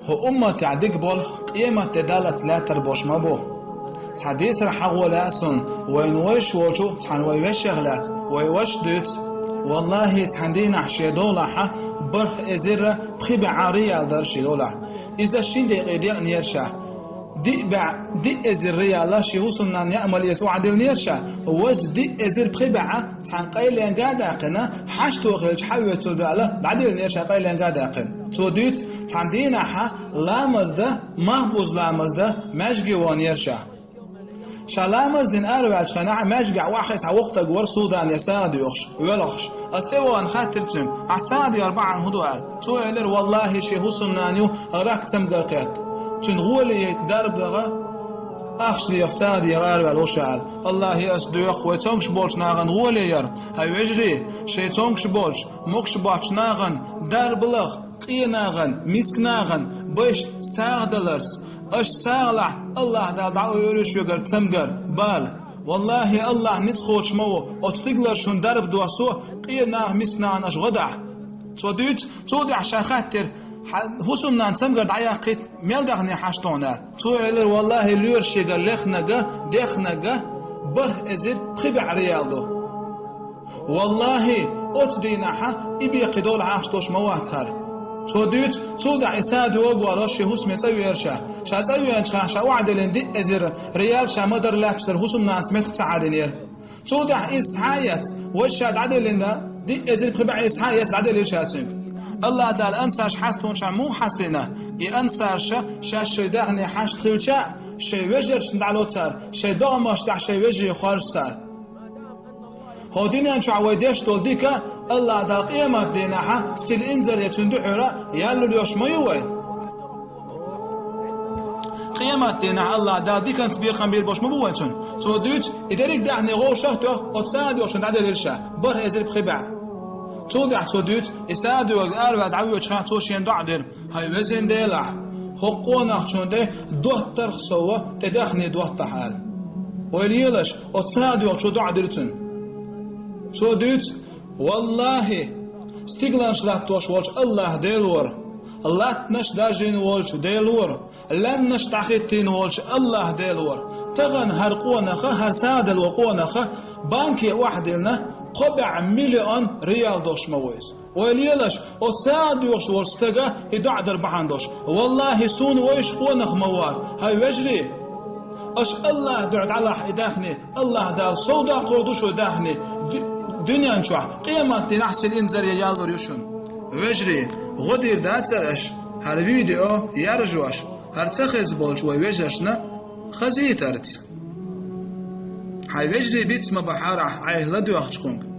هو أمة عديك بول قيمة تدالت لا تربوش ما بو تحديث رح ولا سن وين وش وجو تحن ويش شغلات ويش دوت والله تحندينا حشي دولة بر إزر بخيب عارية درشي دولة إذا شين دقيقة نيرشا دي إزر ريالا شيوسنا نعمل يتوعدل نيرشا وز دي إزر بخيبعة تحن قيلين قاعدة قنا حشتو غلج حيوتو دالة بعدين نيرشا قيلين قاعدة قن توديت تحندينا لامز ده محبوز لامز ده مجگي وانيرشا شلامز دين أربعة خناع مجگع واحد وقت جور سودان يساعد يخش ويلخش استوى أن خاطرتم أساعد أربعة هدوء تو إلر والله شيء حسنانيو راك تمقرقات تنغولي درب دغا أخش لي أساعد أربعة وشعل الله يسدوخ وتونش بولش ناغن غولي ير هاي وجري شيء تونش بولش مكش باتش ناغن درب لغ قيناغن مسكناغن باش ساعدلرس اش ساغلح الله دعو يورش يقر تمقر بال والله الله نتخوش مو اتتقلر شون درب دواسو قيناه مسنان اش غدع تودع شاخاتر حسنان تمقر دعيا قيت ميلدغني حاشتونا تو إلر والله ليورش يقر لخنقا ديخنقا بر ازر خبع ريالدو والله اتديناها إبي قدول عاشتوش مواتر توديت تودع إساد وقوارا شهوس متسوي يرشا شاتسوي أنشخان شاوعدلين دي إزر ريال شامدر لاكشتر هسم ناس متخ عدنير تودع إسحايات وشاد عدلين دي إزر بخبع إسحايات عدلين شاتسنك الله دال أنساش حاستون شامو حاستينا أنساش شاش داغني حاشت خلشا شي وجرش ندعلوتر شي دغماش دع شي وجري خارج سار هودينا نشع ويديش تولديكا الله دا قيمة ديناها سيل انزر يتندحورا يالو ليوش ما يوين قيمة ديناها الله دا ديكا نتبير خمبير باش مبوينتون توديت إداريك دعني غوشهتو وتساعدي وشن عدد الشا بره ازل بخبع تودع توديت إساعدي وقت أربع دعوية شان توشين دعدر هاي وزين ديلع حقونا چون ده دوهتر خسوة تدخني دوهت حال ويليلش وتساعدي وشو دعدرتن توديت والله استقلانش لا توش والش الله ديلور الله تنش داجين والش ديلور لن نش تحيتين والش الله ديلور تغن هرقونا خا هر سادل وقونا خا بانكي واحد لنا قبع مليون ريال دوش مويز ويليلش وتساعد يوش والستقا يدعدر بحندوش والله سون ويش قونا موار هاي وجري اش الله دعد على حداخني الله دال صودا قودوش وداخني دنيا نشوح قيمة نحسن انزر يالور يشون وجري غدير داتسرش هر فيديو يرجوش هر تخز بولش ويوجشنا خزيترت هاي وجري بيت ما بحارة عيه لدو اخشقونك